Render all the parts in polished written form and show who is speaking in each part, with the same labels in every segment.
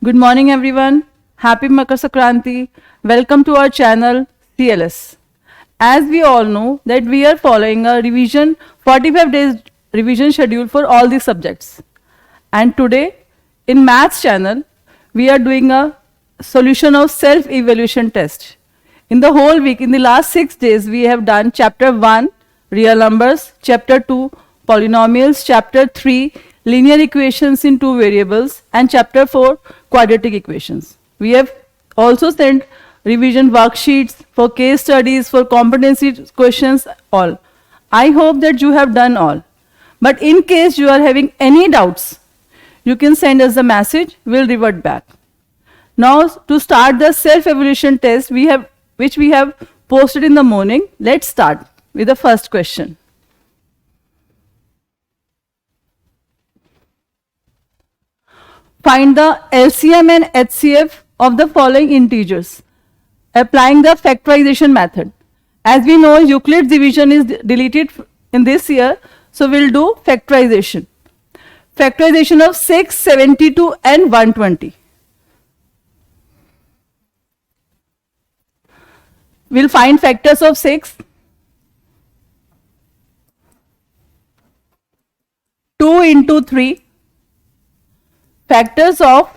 Speaker 1: Good morning everyone. Happy Makar Sankranti. Welcome to our channel CLS. As we all know that we are following a revision 45 days revision schedule for all these subjects. And today in Maths channel we are doing a solution of self evaluation test. In the whole week, in the last 6 days, we have done chapter 1 real numbers, chapter 2 polynomials, chapter 3 linear equations in two variables, and chapter 4 quadratic equations. We have also sent revision worksheets for case studies, for competency questions, all. I hope that you have done all. But in case you are having any doubts, you can send us a message, we'll revert back. Now to start the self-evaluation test which we have posted in the morning, let's start with the first question. Find the LCM and HCF of the following integers, applying the factorization method. As we know, Euclid's division is deleted in this year, so we'll do factorization. Factorization of 6, 72 and 120. We'll find factors of 6. 2 into 3. Factors of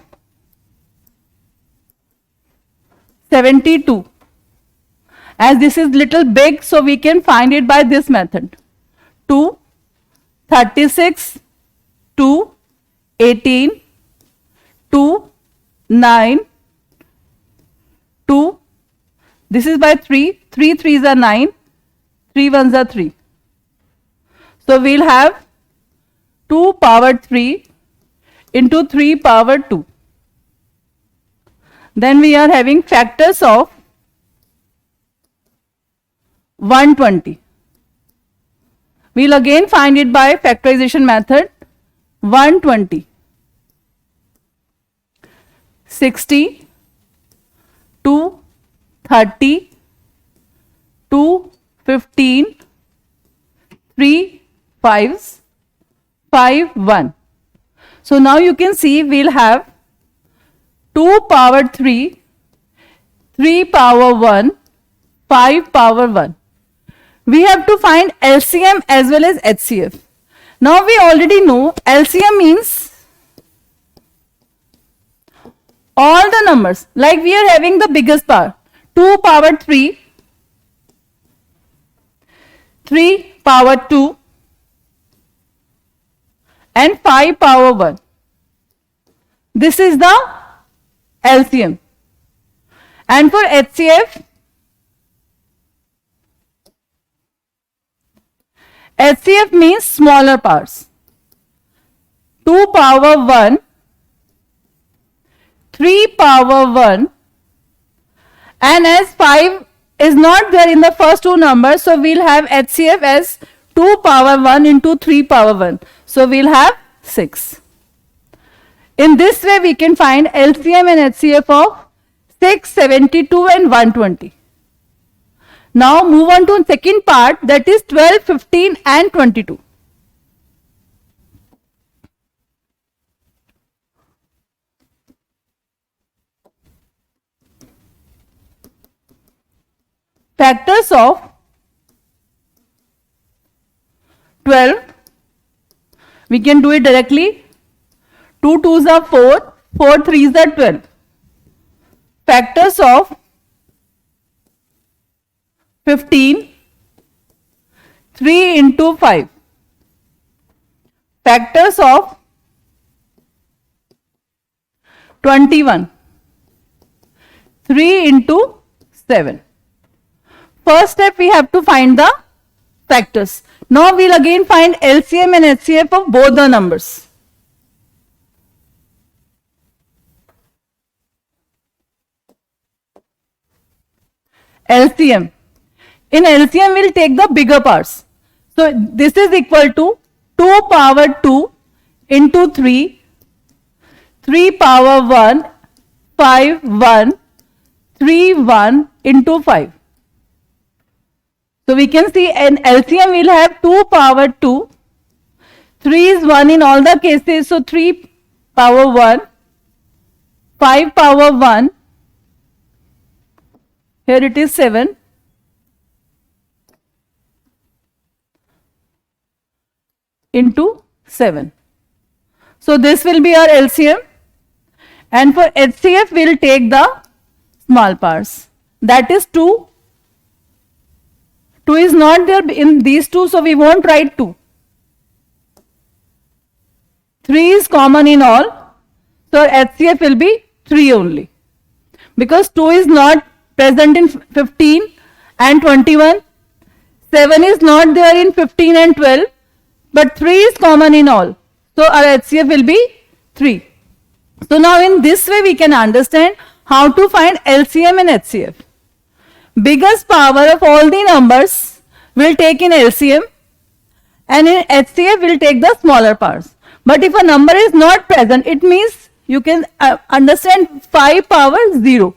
Speaker 1: 72. As this is little big, so we can find it by this method. 2, 36, 2, 18, 2, 9, 2. This is by 3. 3 3s are 9. 3 1s are 3. So we'll have 2 power 3 into 3 power 2. Then we are having factors of 120. We'll again find it by factorization method. 120. 60, 2, 30, 2, 15, 3 5s, 5, 1. So now you can see we'll have 2 power 3, 3 power 1, 5 power 1. We have to find LCM as well as HCF. Now we already know LCM means all the numbers, like we are having the biggest power. 2 power 3, 3 power 2 and 5 power 1. This is the LCM. And for HCF, HCF means smaller powers. 2 power 1, 3 power 1, and as 5 is not there in the first two numbers, so we'll have HCF as 2 power 1 into 3 power 1. So we'll have 6. In this way we can find LCM and HCF of 6, 72 and 120. Now move on to second part, that is 12, 15 and 22. Factors of 12, we can do it directly. 2 2s are 4, 4 3s are 12. Factors of 15, 3 into 5. Factors of 21, 3 into 7. First step we have to find the factors. Now we'll again find LCM and HCF of both the numbers. LCM. In LCM we'll take the bigger parts. So this is equal to 2 power 2 into 3, 3 power 1, 5, 1, 3, 1 into 5. So we can see in LCM we'll have 2 power 2, 3 is 1 in all the cases, so 3 power 1, 5 power 1, here it is 7, into 7. So this will be our LCM, and for HCF we will take the small parts, that is 2. 2 is not there in these two, so we won't write 2. 3 is common in all, so HCF will be 3 only, because 2 is not present in 15 and 21, 7 is not there in 15 and 12, but 3 is common in all, so our HCF will be 3. So now in this way we can understand how to find LCM and HCF. Biggest power of all the numbers will take in LCM, and in HCF will take the smaller parts. But if a number is not present, it means you can understand 5 power 0.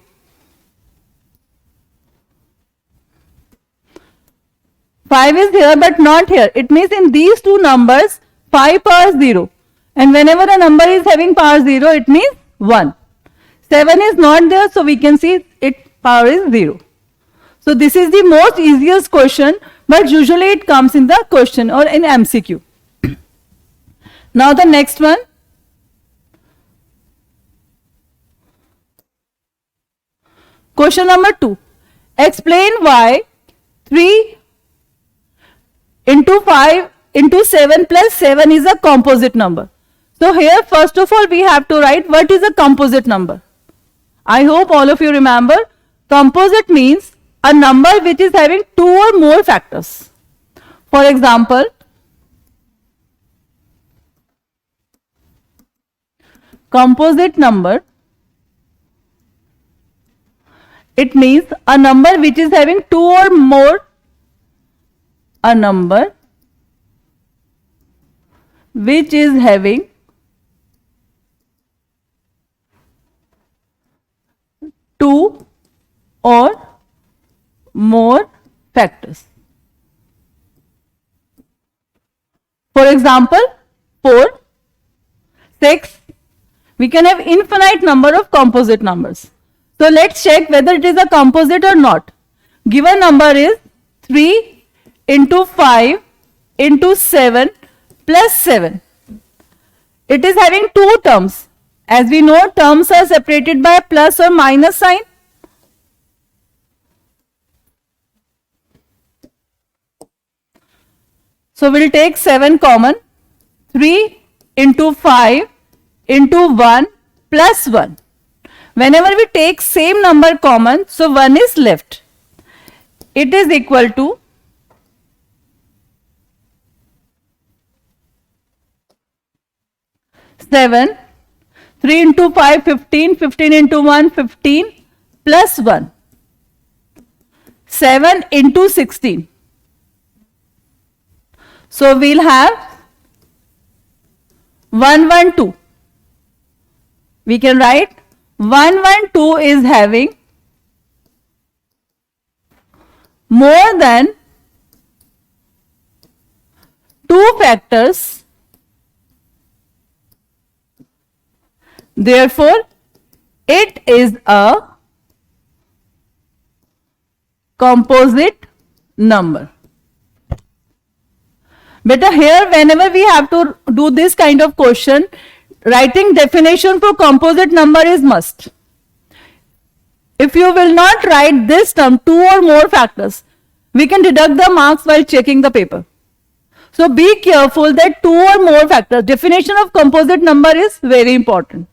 Speaker 1: Five is here but not here. It means in these two numbers 5 power 0. And whenever a number is having power 0, it means 1. 7 is not there, so we can see its power is 0. So this is the most easiest question, but usually it comes in the question or in MCQ. Now the next one. Question number 2. Explain why 3 into 5 into 7 plus 7 is a composite number. So here first of all we have to write what is a composite number. I hope all of you remember, composite means a number which is having 2 or more factors. For example, composite number, it means a number which is having 2 or more, a number which is having 2 or more factors. For example, 4, 6, we can have infinite number of composite numbers. So let's check whether it is a composite or not. Given number is 3 into 5 into 7 plus 7. It is having 2 terms. As we know, terms are separated by a plus or minus sign. So we'll take 7 common. 3 into 5 into 1 plus 1. Whenever we take same number common, so 1 is left. It is equal to 7. 3 into 5, 15. 15 into 1, 15 plus 1. 7 into 16. So we'll have 112. We can write 112 is having more than 2 factors. Therefore, it is a composite number. Beta, here whenever we have to do this kind of question, writing definition for composite number is must. If you will not write this term, 2 or more factors, we can deduct the marks while checking the paper. So be careful that 2 or more factors, definition of composite number is very important.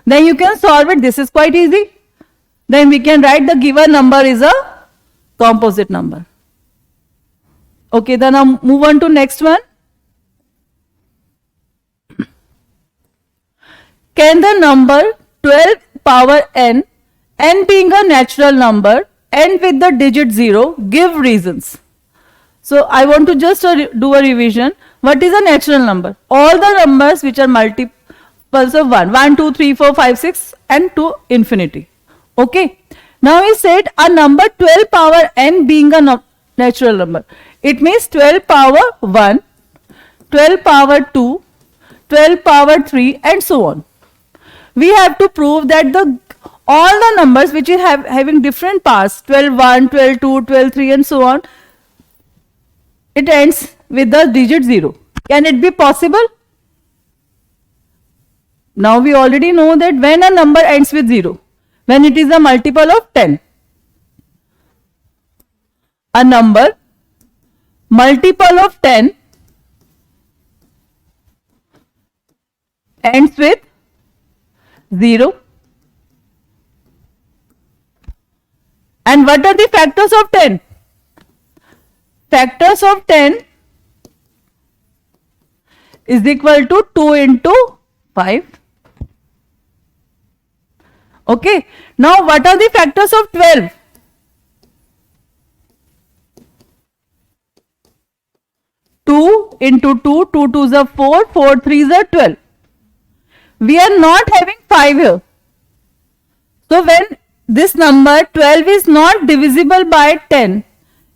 Speaker 1: Then you can solve it. This is quite easy. Then we can write the given number is a composite number. Okay, then I'll move on to next one. Can the number 12 power n, n being a natural number, end with the digit 0, give reasons. So I want to just do a revision. What is a natural number? All the numbers which are multiples of 1, 1, 2, 3, 4, 5, 6 and to infinity. Okay. Now we said a number 12 power n being a natural number. It means 12 power 1, 12 power 2, 12 power 3 and so on. we have to prove that all the numbers which is having different parts, 12 1, 12 2, 12 3 and so on, it ends with the digit 0. Can it be possible? Now we already know that when a number ends with 0, when it is a multiple of 10, a number multiple of 10 ends with 0. And what are the factors of 10? Factors of 10 is equal to 2 into 5. Okay. Now what are the factors of 12? 2 into 2, 2 2s are 4, 4 3s are 12. We are not having 5 here. So when this number 12 is not divisible by 10,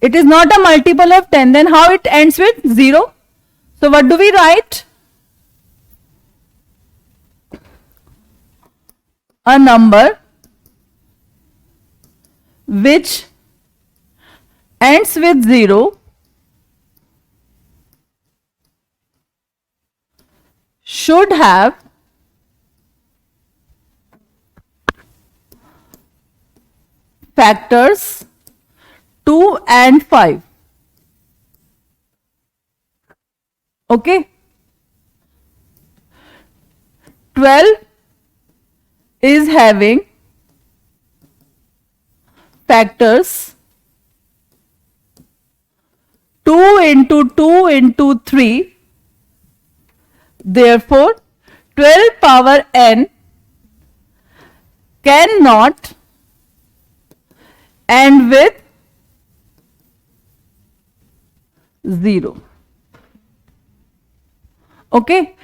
Speaker 1: it is not a multiple of 10, then how it ends with 0? So what do we write? A number which ends with 0 should have factors 2 and 5. Okay. 12 is having factors 2 into 2 into 3. Therefore, 12 power n cannot end with 0. Okay.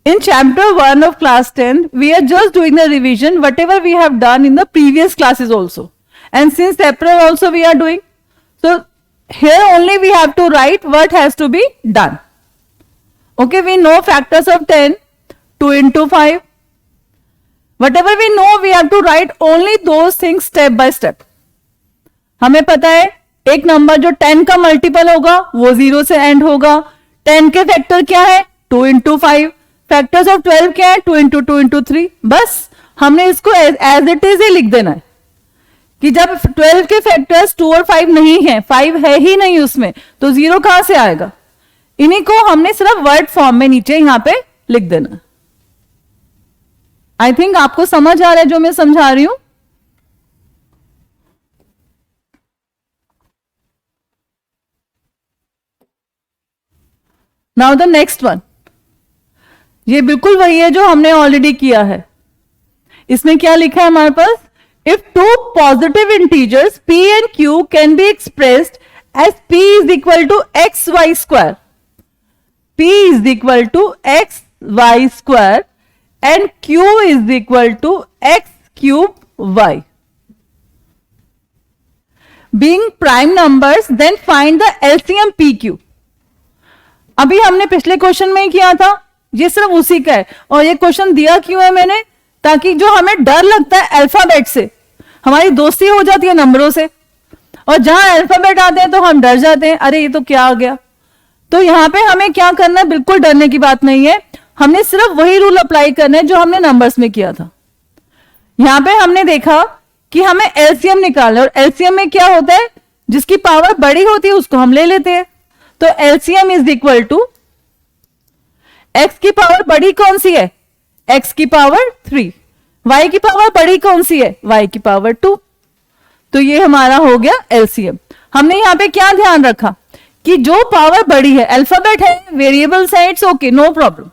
Speaker 1: In chapter 1 of class 10, we are just doing the revision, whatever we have done in the previous classes also. And since April also we are doing. So, here only we have to write what has to be done. Okay, we know factors of 10, 2 into 5. Whatever we know, we have to write only those things step by step. हमें पता है एक number जो 10 का multiple होगा वो 0 से and होगा. 10 के फैक्टर क्या है? 2 into 5. फैक्टर्स ऑफ 12 क्या है? 2 into 2 into 3. बस हमने इसको एज इट इज ही लिख देना है कि जब 12 के फैक्टर्स 2 और 5 नहीं है, 5 है ही नहीं उसमें, तो 0 कहां से आएगा? इन्हीं को हमने सिर्फ वर्ड फॉर्म में नीचे यहां पे लिख देना. आई थिंक आपको समझ आ रहा है जो मैं समझा रही हूं. Now the next one. ये बिल्कुल वही है जो हमने ऑलरेडी किया है. इसमें क्या लिखा है हमारे पास? If two positive integers p and q can be expressed as p is equal to x y square. p is equal to x y square and q is equal to x cube y. Being prime numbers, then find the LCM PQ. अभी हमने पिछले question में ही किया था, ये सिर्फ उसी का है. और ये क्वेश्चन दिया क्यों है मैंने? ताकि जो हमें डर लगता है अल्फाबेट से, हमारी दोस्ती हो जाती है नंबरों से, और जहां अल्फाबेट आते हैं तो हम डर जाते हैं, अरे ये तो क्या आ गया. तो यहां पे हमें क्या करना है? बिल्कुल डरने की बात नहीं है. हमने सिर्फ वही रूल अप्लाई करना है जो हमने नंबर्स में किया था. यहां पे हमने देखा कि हमें एलसीएम निकालना है, और एलसीएम में क्या होता है? जिसकी पावर बड़ी होती है उसको हम ले लेते हैं. तो LCM is equal to x की पावर बड़ी कौन सी है? एक्स की पावर 3. वाई की पावर बड़ी कौन सी है? वाई की पावर 2. तो ये हमारा हो गया एलसीएम. हमने यहां पे क्या ध्यान रखा कि जो पावर बड़ी है, अल्फाबेट है, वेरिएबल्स है, इट्स ओके, नो प्रॉब्लम.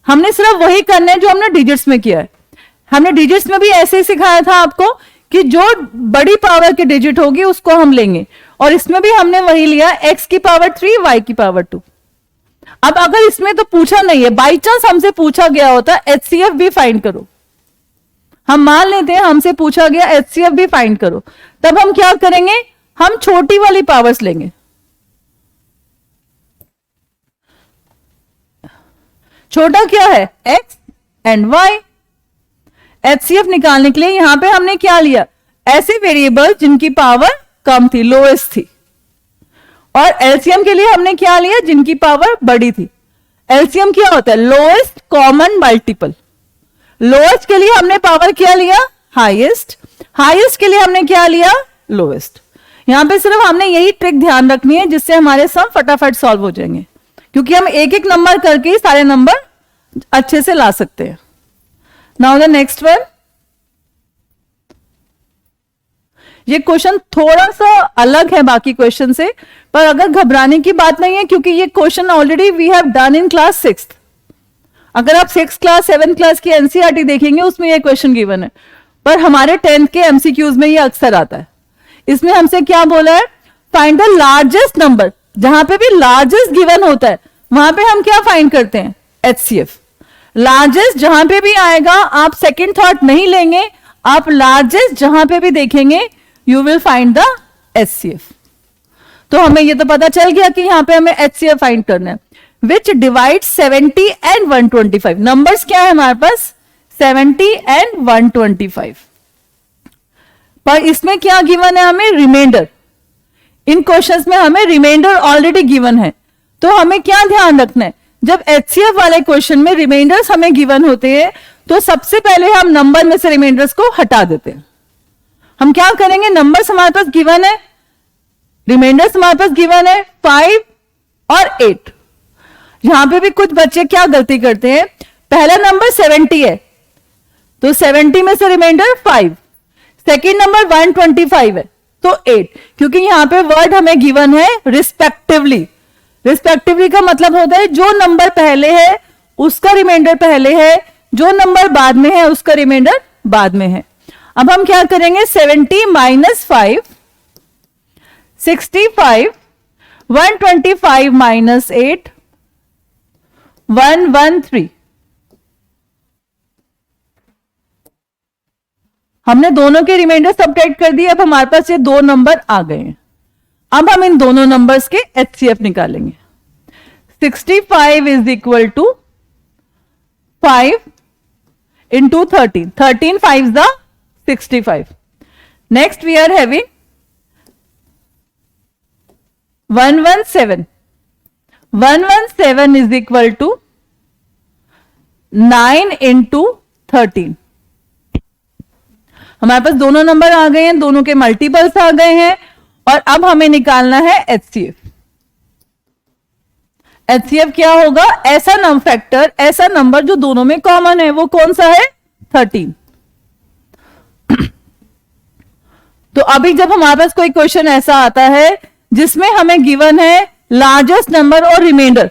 Speaker 1: हमने सिर्फ वही करना है जो हमने डिजिट्स में किया है. हमने डिजिट्स में भी ऐसे ही सिखाया था आपको कि जो बड़ी पावर की डिजिट होगी उसको हम लेंगे, और इसमें भी हमने वही लिया, x की पावर 3, y की पावर 2. अब अगर इसमें तो पूछा नहीं है, बाई चांस हमसे पूछा गया होता HCF भी फाइंड करो, हम मान लेते हैं हमसे पूछा गया HCF भी फाइंड करो, तब हम क्या करेंगे? हम छोटी वाली पावर्स लेंगे. छोटा क्या है? x and y. एचसीएफ निकालने के लिए यहां पे हमने क्या लिया, ऐसे वेरिएबल जिनकी पावर कम थी, लोएस्ट थी, और एलसीएम के लिए हमने क्या लिया, जिनकी पावर बड़ी थी। एलसीएम क्या होता है, लोएस्ट कॉमन मल्टीपल। लोएस्ट के लिए हमने पावर क्या लिया, हाईएस्ट, हाईएस्ट के लिए हमने क्या लिया, लोएस्ट। यहां पे सिर्फ हमने यही ट्रिक ध्यान रखनी है जिससे हमारे सम फटाफट सॉल्व हो जाएंगे, क्योंकि हम एक एक नंबर करके ही सारे नंबर अच्छे से ला सकते हैं। नाउ द नेक्स्ट वन, ये क्वेश्चन थोड़ा सा अलग है बाकी क्वेश्चन से, पर अगर घबराने की बात नहीं है, क्योंकि ये question already we have done in class 6। अगर आप 6 क्लास 7 क्लास की एनसीईआरटी देखेंगे उसमें ये क्वेश्चन गिवन है, पर हमारे 10th के एमसीक्यूज में ये अक्सर आता है। इसमें हमसे क्या बोला है, फाइंड द लार्जेस्ट नंबर। जहां पे भी लार्जेस्ट गिवन होता है वहां पे हम क्या फाइंड करते हैं, एचसीएफ। लार्जेस्ट जहां पे भी आएगा आप सेकंड थॉट नहीं लेंगे, आप लार्जेस्ट जहां पे भी देखेंगे you will find the HCF. तो हमें ये तो पता चल गया कि यहां पे हमें एचसीएफ फाइंड करना है। विच डिवाइड 70 एंड 125। नंबर्स क्या है हमारे पास, 70 एंड 125। पर इसमें क्या गिवन है, हमें रिमाइंडर। इन क्वेश्चंस में हमें रिमाइंडर ऑलरेडी गिवन है, तो हमें क्या ध्यान रखना है, जब एचसीएफ वाले क्वेश्चन में रिमाइंडर्स हमें गिवन होते हैं तो सबसे पहले हम नंबर में से रिमाइंडर्स को हटा देते हैं। हम क्या करेंगे, नंबर्स हमारे पास गिवन है, रिमाइंडर्स हमारे पास गिवन है 5 और 8। यहां पे भी कुछ बच्चे क्या गलती करते हैं, पहला नंबर 70 है तो 70 में से रिमाइंडर 5, सेकेंड नंबर 125 है तो 8, क्योंकि यहां पे वर्ड हमें गिवन है रिस्पेक्टिवली। रिस्पेक्टिवली का मतलब होता है जो नंबर पहले है उसका रिमाइंडर पहले है, जो नंबर बाद में है उसका रिमाइंडर बाद में है। अब हम क्या करेंगे, 70 माइनस 5, 65, 125 माइनस 8, 113। हमने दोनों के रिमाइंडर सब्ट्रैक्ट कर दिए। अब हमारे पास ये दो नंबर आ गए हैं। अब हम इन दोनों नंबर्स के एचसीएफ निकालेंगे। 65 is equal to 5 into 13, 13 5 the 65. Next we are having 117. 117 is equal to 9 into 13. हमारे पास दोनों नंबर आ गए हैं, दोनों के मल्टीपल्स आ गए हैं, और अब हमें निकालना है एचसीएफ। एचसीएफ क्या होगा, ऐसा नंबर फैक्टर, ऐसा नंबर जो दोनों में कॉमन है, वो कौन सा है, 13। तो अभी जब हमारे पास कोई क्वेश्चन ऐसा आता है जिसमें हमें गिवन है लार्जेस्ट नंबर और रिमाइंडर,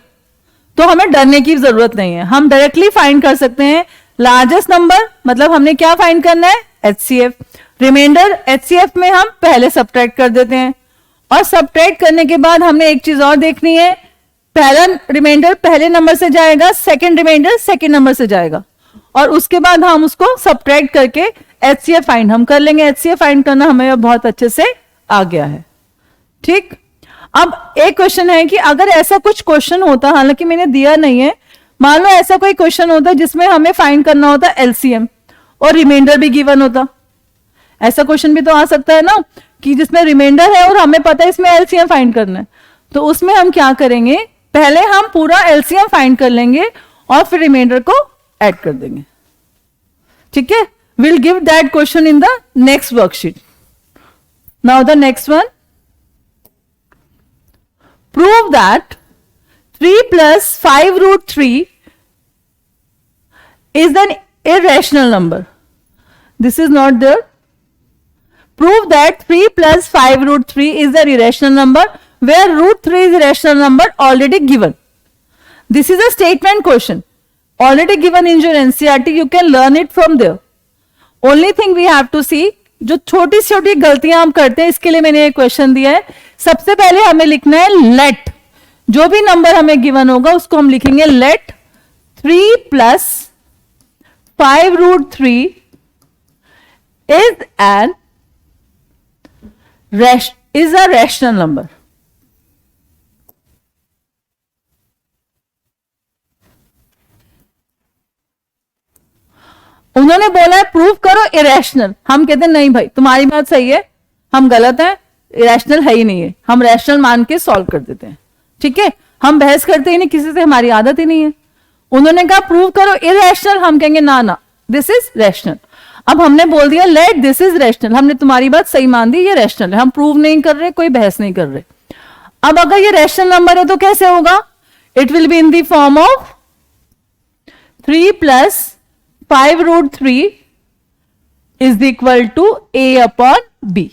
Speaker 1: तो हमें डरने की जरूरत नहीं है, हम डायरेक्टली फाइंड कर सकते हैं लार्जेस्ट नंबर, मतलब हमने क्या फाइंड करना है, एचसीएफ। रिमाइंडर एचसीएफ में हम पहले सब्ट्रैक्ट कर देते हैं, और सब्ट्रैक्ट करने के बाद हमने एक चीज और देखनी है, पहला रिमाइंडर पहले नंबर से जाएगा, सेकंड रिमाइंडर सेकंड नंबर से जाएगा, और उसके बाद हम उसको सब्ट्रैक्ट करके एचसीएफ फाइंड हम कर लेंगे। एचसीएफ फाइंड करना हमें बहुत अच्छे से आ गया है। ठीक, अब एक क्वेश्चन है कि अगर ऐसा कुछ क्वेश्चन होता, हालांकि मैंने दिया नहीं है, मान लो ऐसा कोई क्वेश्चन होता जिसमें हमें फाइंड करना होता एलसीएम और रिमाइंडर भी गिवन होता। ऐसा क्वेश्चन भी तो आ सकता है ना, कि जिसमें रिमाइंडर है और हमें पता है इसमें एलसीएम फाइंड करना है। तो उसमें हम क्या करेंगे, पहले हम पूरा एलसीएम फाइंड कर लेंगे और फिर रिमाइंडर को ऐड कर देंगे। ठीक है, will give that question in the next worksheet. Now the next one, prove that 3 plus 5 root 3 is an irrational number. This is not there. Prove that 3 plus 5 root 3 is an irrational number where root 3 is irrational number already given. This is a statement question already given in your NCERT. You can learn it from there. Only thing we have to see, जो छोटी छोटी गलतियां हम करते हैं, इसके लिए मैंने एक क्वेश्चन दिया है। सबसे पहले हमें लिखना है लेट, जो भी नंबर हमें गिवन होगा उसको हम लिखेंगे late 3 plus 5 root 3 is a rational number. उन्होंने बोला है प्रूव करो इरेशनल, हम कहते हैं नहीं भाई तुम्हारी बात सही है, हम गलत हैं, इरेशनल है ही नहीं है, हम रैशनल मान के सॉल्व कर देते हैं। ठीक है, हम बहस करते ही नहीं किसी से, हमारी आदत ही नहीं है। उन्होंने कहा प्रूव करो इरेशनल, हम कहेंगे ना ना दिस इज रैशनल। अब हमने बोल दिया लेट दिस इज रैशनल, हमने तुम्हारी बात सही मान दी, ये रैशनल है, हम प्रूव नहीं कर रहे, कोई बहस नहीं कर रहे। अब अगर ये रैशनल नंबर है तो कैसे होगा? It will be in the form of 3 plus 5√3 is equal to a upon b।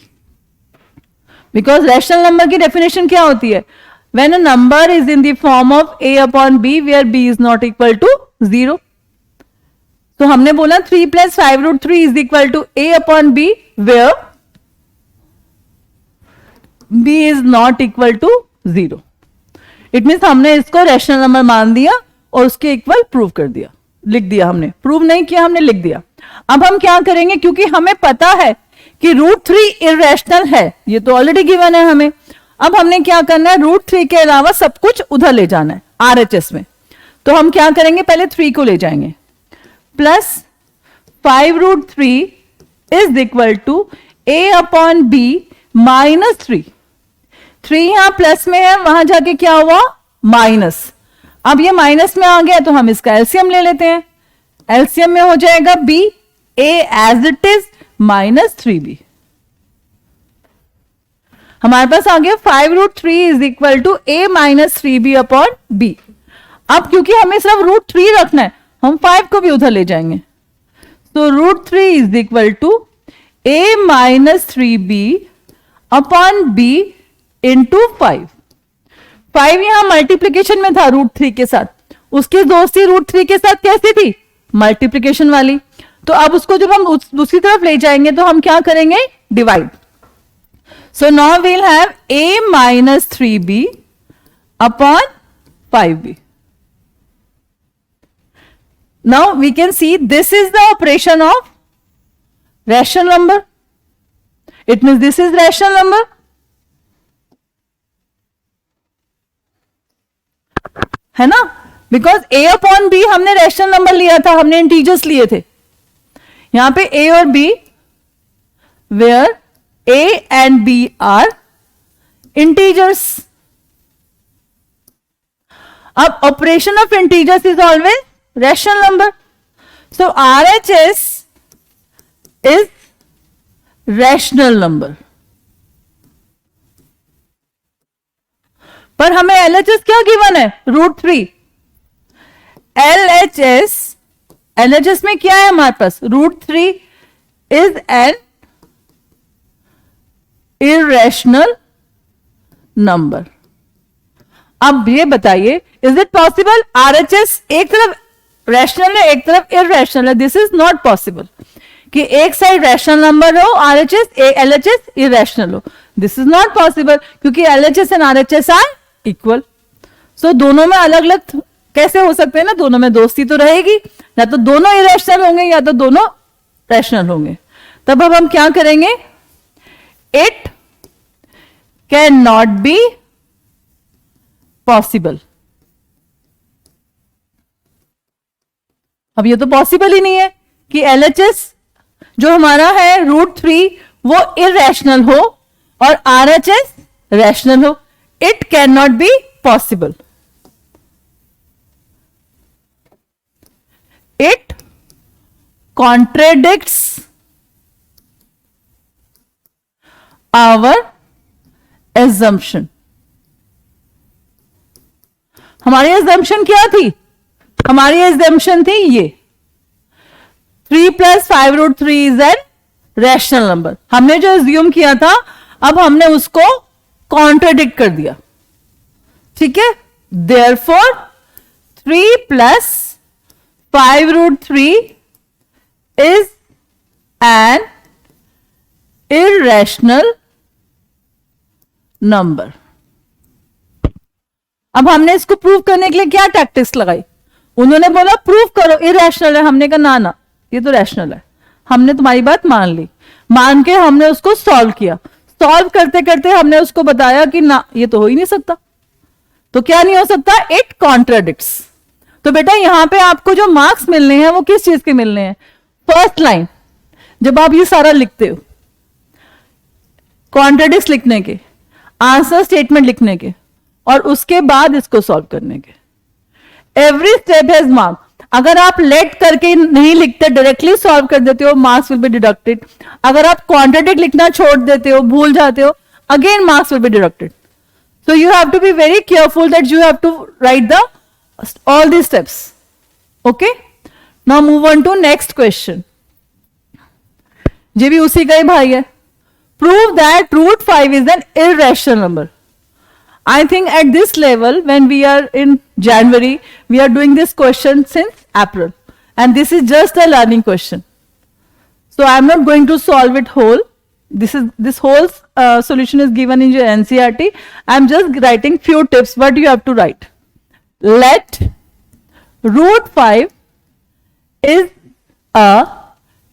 Speaker 1: Because rational number की डेफिनेशन क्या होती है? When a number is in the form of a upon b where b is not equal to 0। तो हमने बोला 3 plus 5√3 is equal to a upon b where b is not equal to 0। It means हमने इसको rational number मान दिया और उसके equal prove कर दिया, लिख दिया हमने, प्रूव नहीं किया, हमने लिख दिया। अब हम क्या करेंगे, क्योंकि हमें पता है कि √3 इरेशनल है, ये तो ऑलरेडी गिवन है हमें। अब हमने क्या करना है, √3 के अलावा सब कुछ उधर ले जाना है RHS में। तो हम क्या करेंगे, पहले 3 को ले जाएंगे, plus 5√3 is equal to a upon b minus 3। 3 यहां प्लस में है, वहां जाके क्या हुआ माइनस। अब ये माइनस में आ गया तो हम इसका एलसीएम ले लेते हैं, एलसीएम में हो जाएगा b a as it is minus 3b। हमारे पास आ गया 5√3 is equal to a minus 3b upon b। अब क्योंकि हमें सिर्फ √3 रखना है, हम 5 को भी उधर ले जाएंगे, तो √3 is equal to a minus 3b upon b into 5। 5 यहां मल्टीप्लीकेशन में था √3 के साथ, उसकी दोस्ती √3 के साथ कैसी थी, मल्टीप्लीकेशन वाली। तो अब उसको जब हम दूसरी तरफ ले जाएंगे तो हम क्या करेंगे, divide. So now we'll have a minus 3b upon 5b। Now we can see this is the operation of rational number, it means this is rational number. है ना, बिकॉज a अपॉन b हमने rational number लिया था, हमने integers लिए थे। यहां पे a और b where a and b are integers. अब operation of integers is always rational number, so RHS is rational number. पर हमें LHS क्या गिवन है, √3। LHS में क्या है हमारे पास, √3 इज एन इरेशनल नंबर। अब ये बताइए, इज इट पॉसिबल RHS एक तरफ रैशनल है एक तरफ इरेशनल है? दिस इज नॉट पॉसिबल कि एक साइड रैशनल नंबर हो RHS, LHS इरेशनल हो। दिस इज नॉट पॉसिबल क्योंकि LHS and RHS are equal. सो दोनों में अलग अलग कैसे हो सकते हैं ना, दोनों में दोस्ती तो रहेगी, या तो दोनों इरेशनल होंगे या तो दोनों रैशनल होंगे। तब अब हम क्या करेंगे, it can not be possible. अब ये तो पॉसिबल ही नहीं है कि LHS जो हमारा है √3 वो इरेशनल हो और RHS रैशनल हो। It can not be possible. It contradicts our assumption. हमारी एजम्पशन क्या थी, हमारी एजम्पशन थी ये 3 plus 5√3 is an rational number. हमने जो एज्यूम किया था अब हमने उसको कॉन्ट्रडिक्ट कर दिया। ठीक है, therefore 3 plus 5√3 is an irrational number. अब हमने इसको प्रूव करने के लिए क्या टैक्टिक्स लगाई, उन्होंने बोला प्रूव करो इरेशनल है, हमने कहा ना ना ये तो रैशनल है। हमने तुम्हारी बात मान ली, मान के हमने उसको सॉल्व किया। सॉल्व करते करते हमने उसको बताया कि ना ये तो हो ही नहीं सकता। तो क्या नहीं हो सकता, इट कॉन्ट्राडिक्ट्स। तो बेटा यहां पे आपको जो मार्क्स मिलने हैं वो किस चीज के मिलने हैं, फर्स्ट लाइन जब आप ये सारा लिखते हो, कॉन्ट्राडिक्ट लिखने के, आंसर स्टेटमेंट लिखने के, और उसके बाद इसको सॉल्व करने के, एवरी स्टेप हैज मार्क. अगर आप लेट करके नहीं लिखते, डायरेक्टली सॉल्व कर देते हो, मार्क्स विल बी डिडक्टेड. अगर आप कॉन्ट्राडिक्ट लिखना छोड़ देते हो, भूल जाते हो, again marks will be deducted. So you have to be very careful that you have to write the all these steps. Okay? Now move on to next question. ये भी उसी का ही भाई है. Prove that root 5 is an irrational number. I think at this level, when we are in January, we are doing this question since April, and this is just a learning question. So I am not going to solve it whole. This whole solution is given in your NCERT. I am just writing few tips what you have to write. Let root 5 is a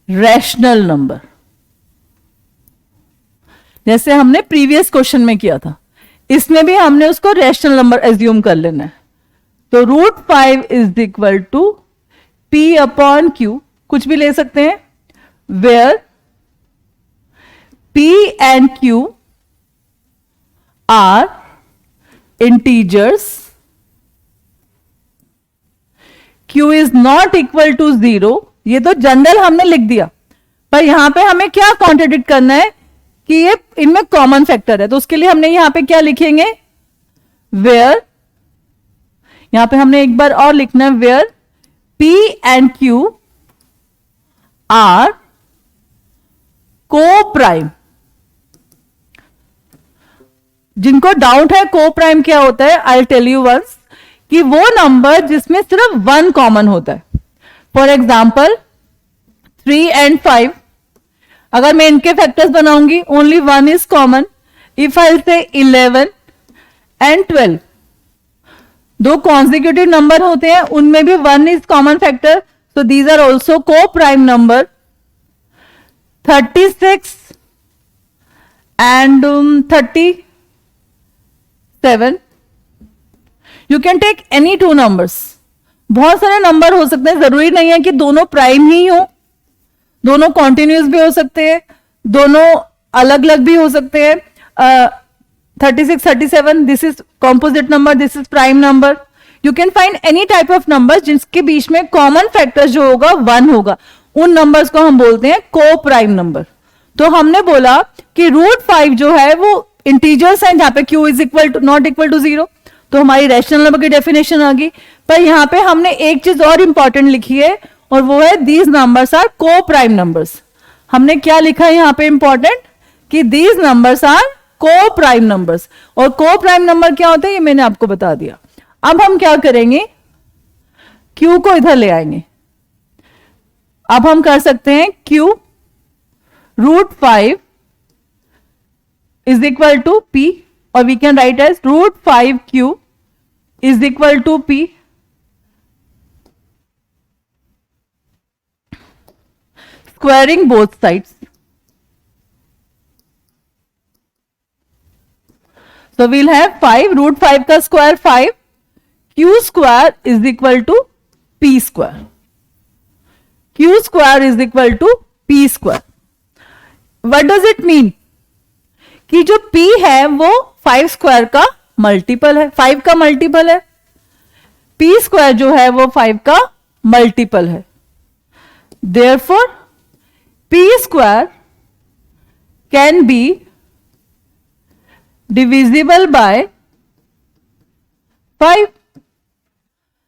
Speaker 1: rational number. जैसे हमने previous question में किया था, इसमें भी हमने उसको rational number assume कर लेना है. तो root 5 is equal to P upon Q, कुछ भी ले सकते हैं, where P and Q are integers. Q is not equal to 0. ये तो जनरल हमने लिख दिया, पर यहां पे हमें क्या कॉन्ट्रडिक्ट करना है कि ये इनमें कॉमन फैक्टर है. तो उसके लिए हमने यहां पे क्या लिखेंगे, वेयर, यहां पे हमने एक बार और लिखना है, where P and Q are co-prime. जिनको डाउट है को प्राइम क्या होता है, आई टेल यू वंस, कि वो नंबर जिसमें सिर्फ 1 कॉमन होता है. फॉर एग्जाम्पल 3 and 5, अगर मैं इनके फैक्टर्स बनाऊंगी, only 1 is common. If I से 11 and 12, दो कॉन्जिक्यूटिव नंबर होते हैं, उनमें भी 1 is common factor, so these are also coprime number. 36 and 37, you can take any two numbers. बहुत सारे नंबर हो सकते हैं, जरूरी नहीं है कि दोनों प्राइम ही हो, दोनों कॉन्टिन्यूस भी हो सकते हैं, दोनों अलग अलग भी हो सकते हैं. 36, 37, this is composite number, this is prime number. You can find any type of number जिसके बीच में कॉमन फैक्टर जो होगा 1 होगा, उन नंबर्स को हम बोलते हैं को प्राइम नंबर. तो हमने बोला कि रूट 5 जो है वो इंटीजर्स हैं, जहां पे Q is equal to not equal to 0, तो हमारी रैशनल नंबर की डेफिनेशन आ गई. पर यहां पे हमने एक चीज और इंपॉर्टेंट लिखी है, और वो है दीज नंबर्स आर को प्राइम नंबर्स. हमने क्या लिखा है यहां पे इंपॉर्टेंट, कि दीज नंबर्स आर को प्राइम नंबर्स. और को प्राइम नंबर क्या होता है ये मैंने आपको बता दिया. अब हम क्या करेंगे, Q को इधर ले आएंगे. अब हम कर सकते हैं Q root 5 is equal to P, or we can write as root 5Q is equal to P. Squaring both sides. So we'll have 5, root 5 का square 5, Q square is equal to P square. Q square is equal to P square. What does it mean? कि जो P है वो 5 square का multiple है, 5 का multiple है. P square जो है वो 5 का मल्टीपल है. Therefore, P square can be divisible by 5.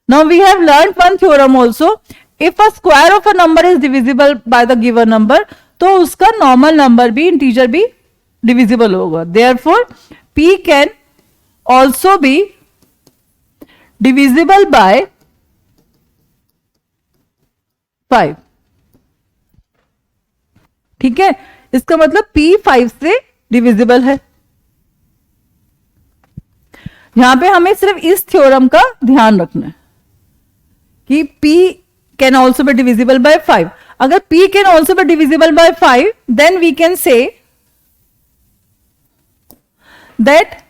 Speaker 1: Now we have learned one theorem also. If a square of a number is divisible by the given number, तो उसका नॉर्मल नंबर भी, integer भी divisible होगा. Therefore, P can also be divisible by 5. ठीक है, इसका मतलब P 5 से डिविजिबल है. यहां पे हमें सिर्फ इस थ्योरम का ध्यान रखना है कि P can also be divisible by 5. अगर P can also be divisible by 5, then we can say that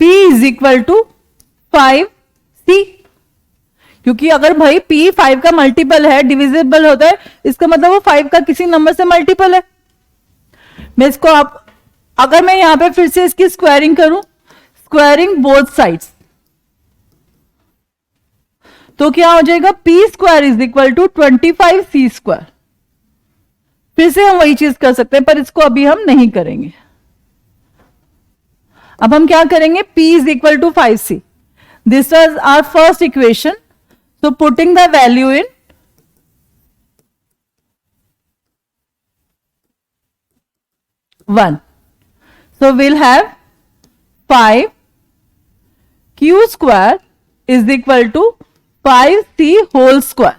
Speaker 1: P is equal to 5C. क्योंकि अगर भाई p 5 का मल्टीपल है, डिविजिबल होता है, इसका मतलब वो 5 का किसी नंबर से मल्टीपल है। मैं इसको अगर मैं यहां पे फिर से इसकी स्क्वायरिंग करूं, स्क्वायरिंग बोथ साइड्स, तो क्या हो जाएगा, p square is equal to 25c square. फिर से हम वही चीज कर सकते हैं, पर इसको अभी हम नहीं करेंगे। अब हम क्या करेंगे, p is equal to 5c। This was our first equation, so putting the value in one, so we'll have 5 q square is equal to 5c whole square.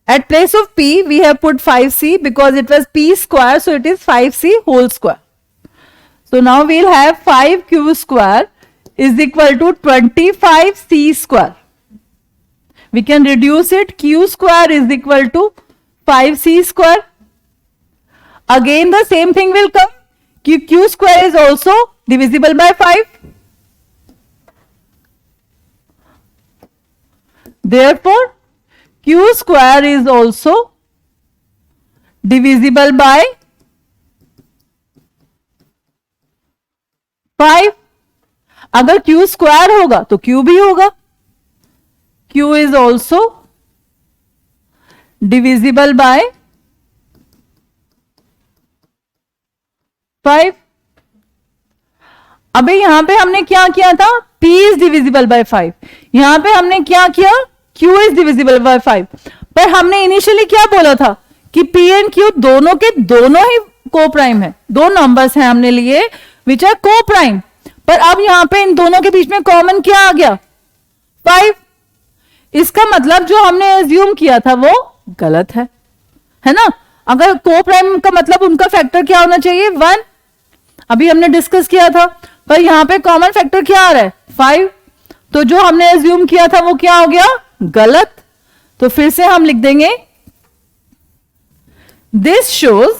Speaker 1: At place of p we have put 5c because it was p square, so it is 5c whole square. So now we'll have 5q square is equal to 25c square. We can reduce it, q square is equal to 5c square. Again the same thing will come, q square is also divisible by 5. Therefore q square is also divisible by 5. अगर q square होगा तो q भी होगा, q is also divisible by 5. अबे यहां पे हमने क्या किया था, p is divisible by 5, यहां पे हमने क्या किया, q is divisible by 5, पर हमने इनिशियली क्या बोला था कि p एंड q दोनों के दोनों ही को प्राइम है, दो नंबर्स हैं हमने लिए विच आर को प्राइम, पर अब यहां पे इन दोनों के बीच में कॉमन क्या आ गया, 5। इसका मतलब जो हमने एज्यूम किया था वो गलत है ना। अगर को प्राइम का मतलब उनका फैक्टर क्या होना चाहिए, 1, अभी हमने डिस्कस किया था, पर यहां पे कॉमन फैक्टर क्या आ रहा है, 5, तो जो हमने एज्यूम किया था वो क्या हो गया, गलत। तो फिर से हम लिख देंगे, this shows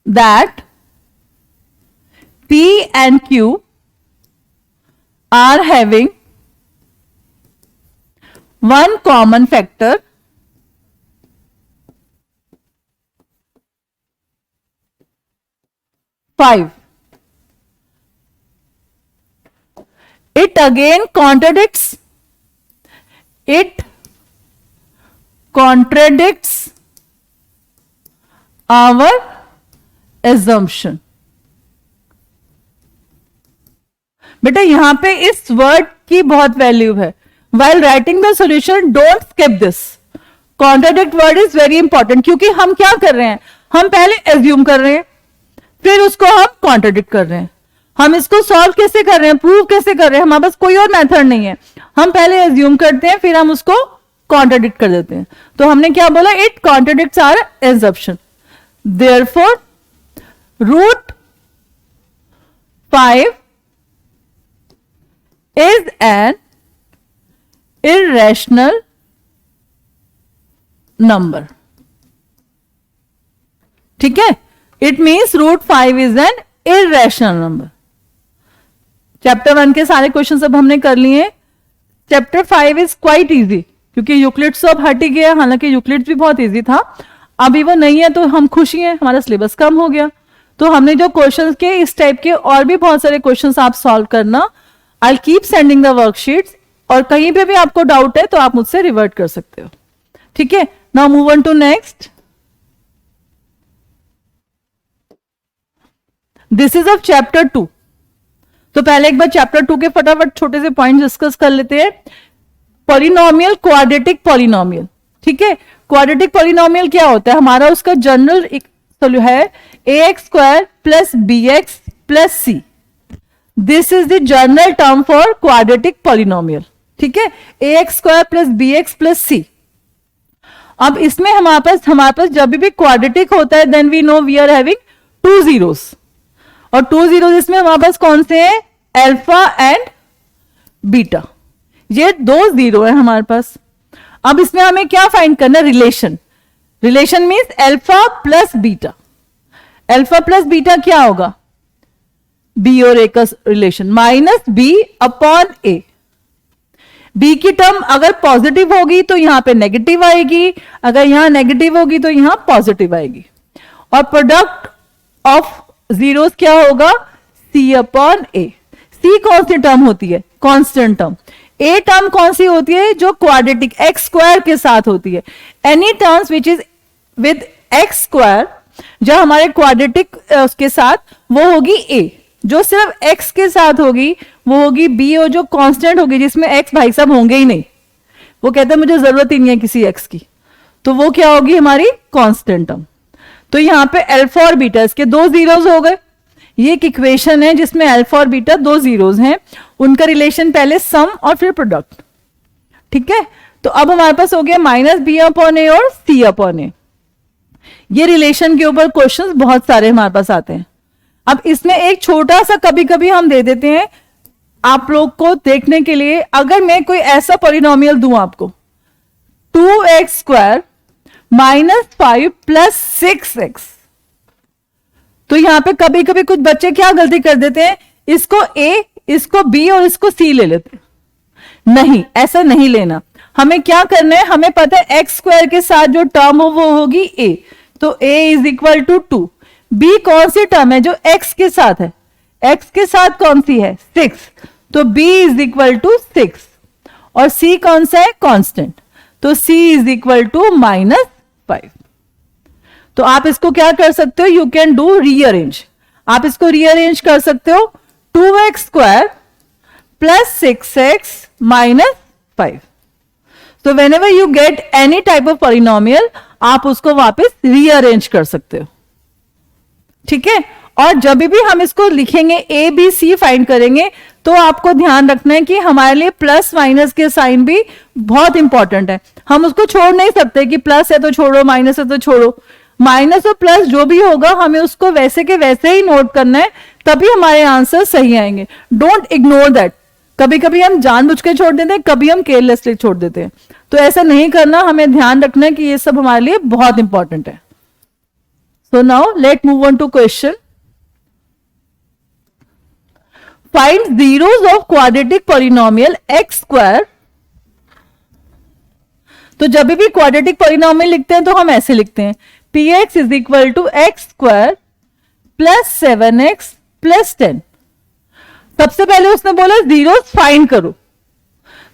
Speaker 1: that p and q are having one common factor, 5. It again contradicts our assumption. बेटा यहां पे इस वर्ड की बहुत वैल्यू है, while writing the solution don't skip this, contradict word is very important, क्योंकि हम क्या कर रहे हैं, हम पहले assume कर रहे हैं फिर उसको हम contradict कर रहे हैं। हम इसको सॉल्व कैसे कर रहे हैं, प्रूव कैसे कर रहे हैं, हमारे पास कोई और मेथड नहीं है, हम पहले assume करते हैं फिर हम उसको contradict कर देते हैं। तो हमने क्या बोला, it contradicts our assumption, therefore root 5 is an irrational number. ठीक है, it means root 5 is an irrational number. Chapter 1 के सारे क्वेश्चन अब हमने कर लिए। चैप्टर 5 इज क्वाइट इजी, क्योंकि यूक्लिड्स तो अब हट ही गया, हालांकि यूक्लिड्स भी बहुत इजी था, अभी वो नहीं है तो हम खुशी हैं, हमारा सिलेबस कम हो गया। तो हमने जो क्वेश्चंस के इस टाइप के और भी बहुत सारे क्वेश्चंस आप सॉल्व करना, I keep sending the worksheets, और कहीं पे भी आपको डाउट है तो आप मुझसे रिवर्ट कर सकते हो। ठीक है, now move on to next. This is of chapter 2। तो पहले एक बार चैप्टर 2 के फटाफट छोटे से पॉइंट डिस्कस कर लेते हैं। Polynomial, quadratic polynomial. ठीक है, क्वाड्रेटिक पॉलिनोमियल क्या होता है, हमारा उसका जनरल है ax square plus bx plus c। This is the general term for quadratic polynomial. ठीक है, ax square plus bx plus c। अब इसमें हमारे पास जब भी क्वाड्रेटिक होता है then we know we are having 2 zeros, और 2 zeros इसमें हमारे पास कौन से हैं, अल्फा एंड बीटा, ये 2 जीरो है हमारे पास। अब इसमें हमें क्या फाइंड करना है, relation. Relation means alpha plus beta. Alpha plus beta क्या होगा, बी और ए का रिलेशन, माइनस बी अपॉन ए। बी की टर्म अगर पॉजिटिव होगी तो यहां पे नेगेटिव आएगी, अगर यहां नेगेटिव होगी तो यहां पॉजिटिव आएगी। और प्रोडक्ट ऑफ जीरोस क्या होगा, सी अपॉन ए। सी कौन सी टर्म होती है, कांस्टेंट टर्म। ए टर्म कौन सी होती है, जो क्वाड्रेटिक एक्स स्क्वायर के साथ होती है। Any terms which is with x square, जो हमारे क्वाड्रेटिक उसके साथ, वो होगी ए। जो सिर्फ एक्स के साथ होगी वो होगी बी, और जो कांस्टेंट होगी जिसमें एक्स भाई साहब होंगे ही नहीं, वो कहते हैं मुझे जरूरत ही नहीं है किसी एक्स की, तो वो क्या होगी हमारी कांस्टेंट टर्म। तो यहां पे अल्फा और बीटा, इसके दो जीरोस हो गए। ये एक इक्वेशन है जिसमें अल्फा और बीटा दो जीरोस हैं, उनका रिलेशन पहले सम और फिर प्रोडक्ट। ठीक है, तो अब हमारे पास हो गया माइनस बी अपॉन ए और सी अपॉन ए। ये रिलेशन के ऊपर क्वेश्चंस बहुत सारे हमारे पास आते हैं। अब इसमें एक छोटा सा कभी कभी हम दे देते हैं आप लोग को देखने के लिए। अगर मैं कोई ऐसा पॉलिनोमियल दूं आपको, 2x square minus 5 plus 6x, तो यहां पे कभी कभी कुछ बच्चे क्या गलती कर देते हैं, इसको a, इसको b और इसको c ले लेते हैं। नहीं, ऐसा नहीं लेना। हमें क्या करना है, हमें पता है एक्स स्क्वायर के साथ जो टर्म हो वो होगी a, तो a is equal to 2। b कौन सी टर्म है जो x के साथ है, x के साथ कौन सी है 6, तो b इज इक्वल टू 6। और c कौन सा है, कांस्टेंट, तो c is equal to minus 5। तो आप इसको क्या कर सकते हो, यू कैन डू रीअरेंज। आप इसको रीअरेंज कर सकते हो, 2x square plus 6x minus 5। So whenever you get any type of polynomial, आप उसको वापस रीअरेंज कर सकते हो। ठीक है, और जब भी हम इसको लिखेंगे ए बी सी फाइंड करेंगे, तो आपको ध्यान रखना है कि हमारे लिए प्लस माइनस के साइन भी बहुत इंपॉर्टेंट है। हम उसको छोड़ नहीं सकते कि प्लस है तो छोड़ो, माइनस है तो छोड़ो। माइनस और प्लस जो भी होगा हमें उसको वैसे के वैसे ही नोट करना है, तभी हमारे आंसर सही आएंगे। Don't ignore that. कभी कभी हम जानबूझ के छोड़ देते हैं, कभी हम केयरलेसली छोड़ देते हैं, तो ऐसा नहीं करना। हमें ध्यान रखना है कि ये सब हमारे लिए बहुत इंपॉर्टेंट है। So now let move on to question. Find zeros of quadratic polynomial x square. तो जब भी क्वाड्रेटिक पॉलिनोमियल लिखते हैं तो हम ऐसे लिखते हैं, px is equal to x square plus 7x plus 10। सबसे पहले उसने बोला जीरोस फाइंड करो,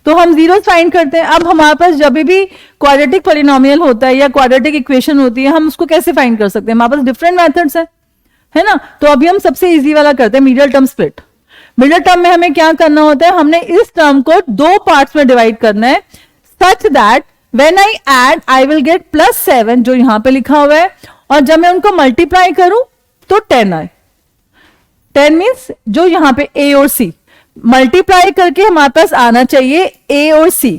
Speaker 1: तो हम जीरोस फाइंड करते हैं। अब हमारे पास जब भी क्वाड्रेटिक पॉलिनोमियल होता है या क्वाड्रेटिक इक्वेशन होती है, हम उसको कैसे फाइंड कर सकते हैं, हमारे पास डिफरेंट मेथड्स है ना। तो अभी हम सबसे इजी वाला करते हैं, middle term split. Middle term में हमें क्या करना होता है, हमने इस टर्म को दो पार्ट्स में डिवाइड करना है, such that when I add I will get plus 7 जो यहां पे लिखा हुआ है, और जब मैं उनको मल्टीप्लाई करूं तो 10 आए। 10 मीन्स जो यहां पे a और c मल्टीप्लाई करके हमारे पास आना चाहिए a और c।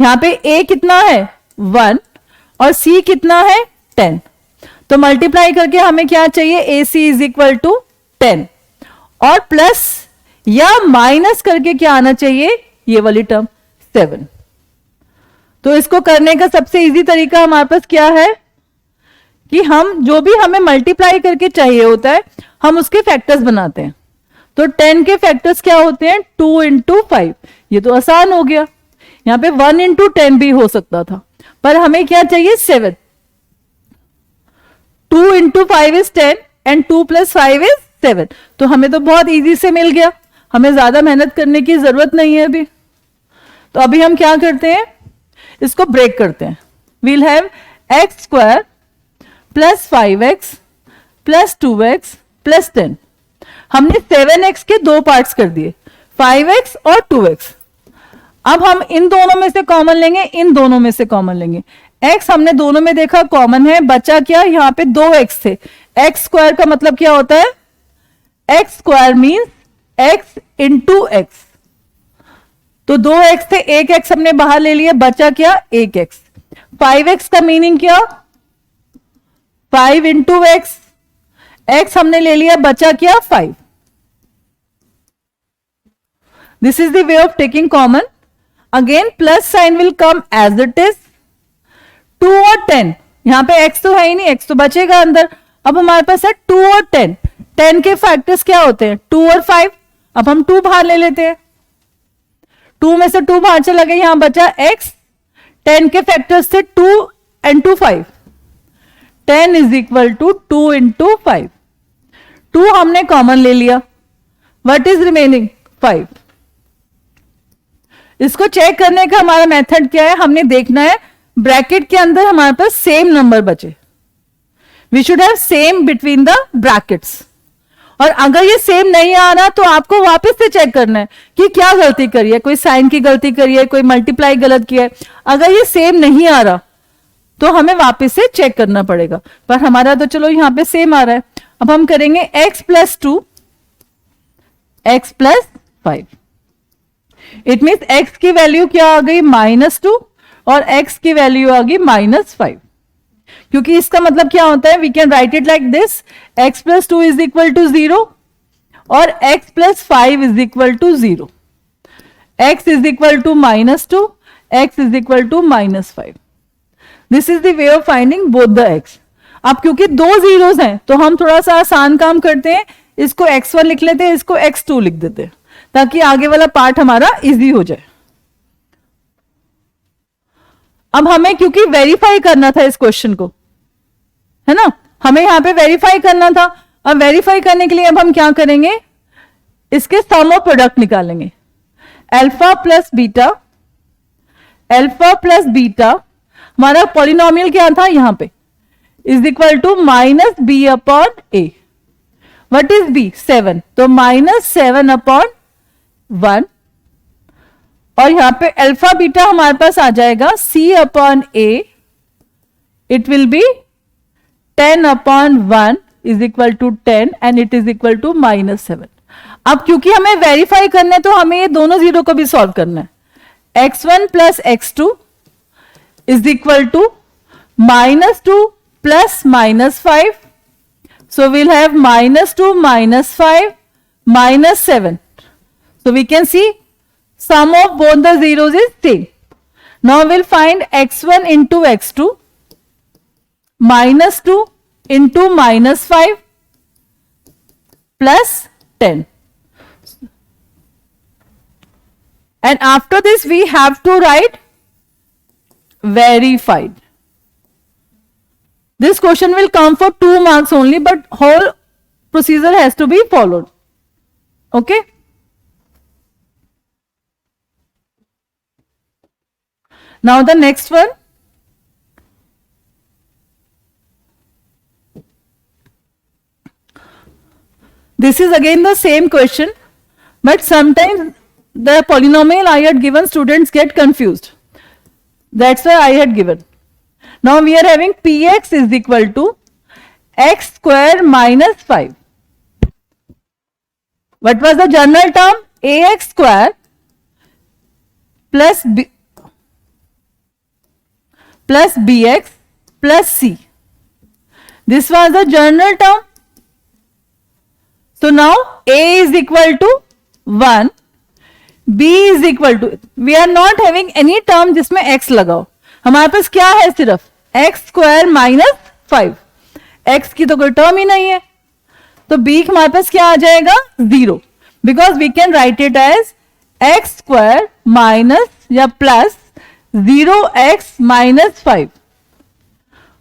Speaker 1: यहां पे a कितना है 1 और c कितना है 10, तो मल्टीप्लाई करके हमें क्या चाहिए, ac इज इक्वल टू 10, और प्लस या माइनस करके क्या आना चाहिए, ये वाली टर्म 7। तो इसको करने का सबसे इजी तरीका हमारे पास क्या है कि हम जो भी हमें मल्टीप्लाई करके चाहिए होता है, हम उसके फैक्टर्स बनाते हैं। तो 10 के फैक्टर्स क्या होते हैं, 2 इंटू 5। ये तो आसान हो गया, यहां पे 1 इंटू 10 भी हो सकता था, पर हमें क्या चाहिए 7। 2 into 5 is 10 and 2 plus 5 is 7। तो हमें तो बहुत इजी से मिल गया, हमें ज्यादा मेहनत करने की जरूरत नहीं है अभी। तो अभी हम क्या करते हैं, इसको ब्रेक करते हैं। We'll have x square plus 5x plus 2x plus 10। हमने 7x के दो पार्ट्स कर दिए, 5x और 2x। अब हम इन दोनों में से कॉमन लेंगे, इन दोनों में से कॉमन लेंगे। x हमने दोनों में देखा कॉमन है, बचा क्या, यहां पे 2x थे। एक्स स्क्वायर का मतलब क्या होता है, x square means x into x. तो 2x थे, एक x हमने बाहर ले लिया, बचा क्या, एक x। 5x का मीनिंग क्या, 5 इंटू एक्स, x हमने ले लिया, बचा क्या 5। This is the way of taking common. Again plus sign will come as it is. 2 और 10, यहां पे x तो है ही नहीं, x तो बचेगा अंदर। अब हमारे पास है 2 और 10। 10 के फैक्टर्स क्या होते हैं? 2 और 5। अब हम 2 बाहर ले लेते हैं, 2 में से 2 बाहर चला गया, यहां बचा x। 10 के फैक्टर्स थे 2 and 2 5। 10 is equal to 2 into 5। 2 हमने कॉमन ले लिया, व्हाट इज रिमेनिंग? 5। इसको चेक करने का हमारा मेथड क्या है? हमने देखना है ब्रैकेट के अंदर हमारे पास सेम नंबर बचे। We should have same between the brackets. और अगर ये सेम नहीं आ रहा तो आपको वापस से चेक करना है कि क्या गलती करी है, कोई साइन की गलती करी है, कोई मल्टीप्लाई गलत किया है। अगर ये सेम नहीं आ रहा तो हमें वापस से चेक करना पड़ेगा, पर हमारा तो चलो यहां पे सेम आ रहा है। अब हम करेंगे x plus 2 x plus 5। It means x की वैल्यू क्या आ गई? -2 और x की वैल्यू आ गई -5। क्योंकि इसका मतलब क्या होता है? We can write it like this, x plus 2 is equal to 0 और x plus 5 is equal to 0। x is equal to -2, x is equal to -5। This is the way of finding both the x। अब क्योंकि 2 zeros हैं तो हम थोड़ा सा आसान काम करते हैं, इसको x1 लिख लेते हैं, इसको x2 लिख देते हैं, ताकि आगे वाला पार्ट हमारा इजी हो जाए। अब हमें क्योंकि वेरीफाई करना था इस क्वेश्चन को, है ना, हमें यहां पे वेरीफाई करना था। अब वेरीफाई करने के लिए अब हम क्या करेंगे? इसके सम ऑफ प्रोडक्ट निकालेंगे। Alpha plus beta, alpha plus beta हमारा पॉलिनोमियल क्या था यहां पे? Is equal to minus b upon a. What is b? 7, तो -7 अपॉन 1। और यहां पे अल्फा बीटा हमारे पास आ जाएगा c upon a, it will be 10 upon 1 is equal to 10 and it is equal to -7। अब क्योंकि हमें वेरीफाई करना है तो हमें ये दोनों जीरो को भी सॉल्व करना है। x1 plus x2 is equal to -2 plus -5, so we'll have -2 -5 -7. So we can see sum of both the zeros is same. Now we'll find x1 into x2, -2 into -5 plus 10. And after this we have to write verified. This question will come for 2 marks only, but whole procedure has to be followed. Okay? Now the next one. This is again the same question, but sometimes the polynomial I had given, students get confused. That's why I had given. Now we are having px is equal to x square minus 5. What was the general term? ax square plus bx plus c. This was the general term. So now a is equal to 1, b is equal to, we are not having any term जिसमें x लगाओ, हमारे पास क्या है? सिर्फ x square minus 5। X की तो कोई term ही नहीं है, तो b हमारे पास क्या आ जाएगा? 0, because we can write it as x square minus या प्लस 0x माइनस 5।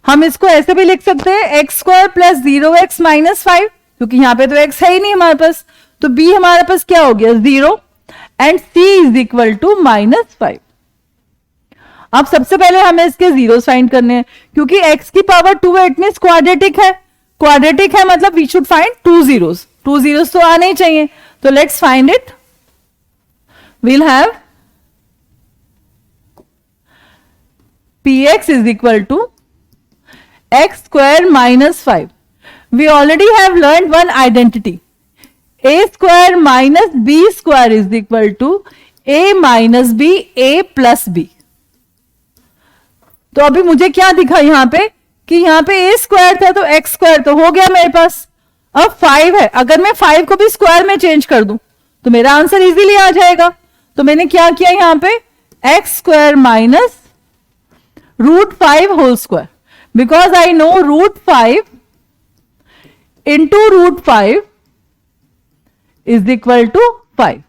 Speaker 1: हम इसको ऐसे भी लिख सकते हैं x square plus 0x minus 5, क्योंकि यहां पे तो x है ही नहीं हमारे पास, तो b हमारे पास क्या हो गया? 0 and c is equal to -5। अब सबसे पहले हमें इसके जीरोस फाइंड करने हैं, क्योंकि x की पावर 2 है, इट मींस क्वाड्रेटिक है। क्वाड्रेटिक है मतलब we should find 2 zeros. 2 zeros तो आने ही चाहिए, तो let's find it. We'll have px is equal to x square minus 5. We already have learned one identity. A square minus b square is equal to a minus b, a plus b. तो अभी मुझे क्या दिखा यहां पे कि यहां पे a स्क्वायर था तो x स्क्वायर तो हो गया मेरे पास। अब 5 है, अगर मैं 5 को भी स्क्वायर में चेंज कर दूं तो मेरा आंसर इजीली आ जाएगा। तो मैंने क्या किया यहां पे, x square minus √5 whole square, because I know √5 into root 5 is equal to 5.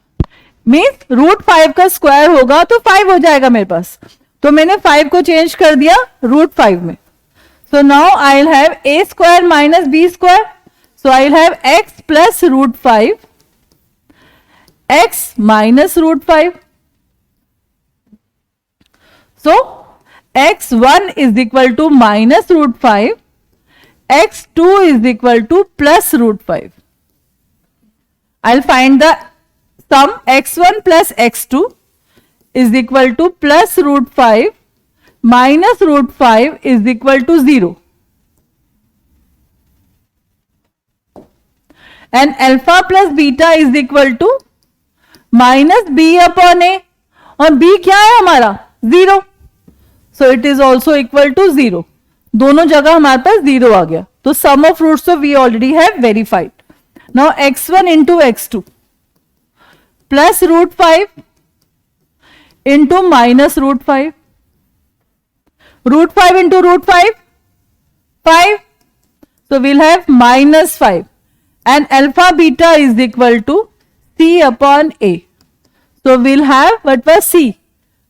Speaker 1: मीन्स रूट 5 का स्क्वायर होगा तो 5 हो जाएगा मेरे पास, तो मैंने 5 को चेंज कर दिया रूट 5 में. So now I will have a square minus b square. So I will have x plus root 5, x minus root 5. So x1 is equal to minus root 5, x2 is equal to plus root 5. I will find the sum x1 plus x2 is equal to plus root 5 minus root 5 is equal to 0. And alpha plus beta is equal to minus b upon a. और b क्या है हमारा? 0. So it is also equal to 0. दोनों जगह हमारे पास 0 आ गया. तो sum of roots so we already have verified. Now x1 into x2 plus root 5 into minus root 5. Root 5 into root 5, 5. So we'll have minus 5. And alpha beta is equal to c upon a. So we'll have what was c?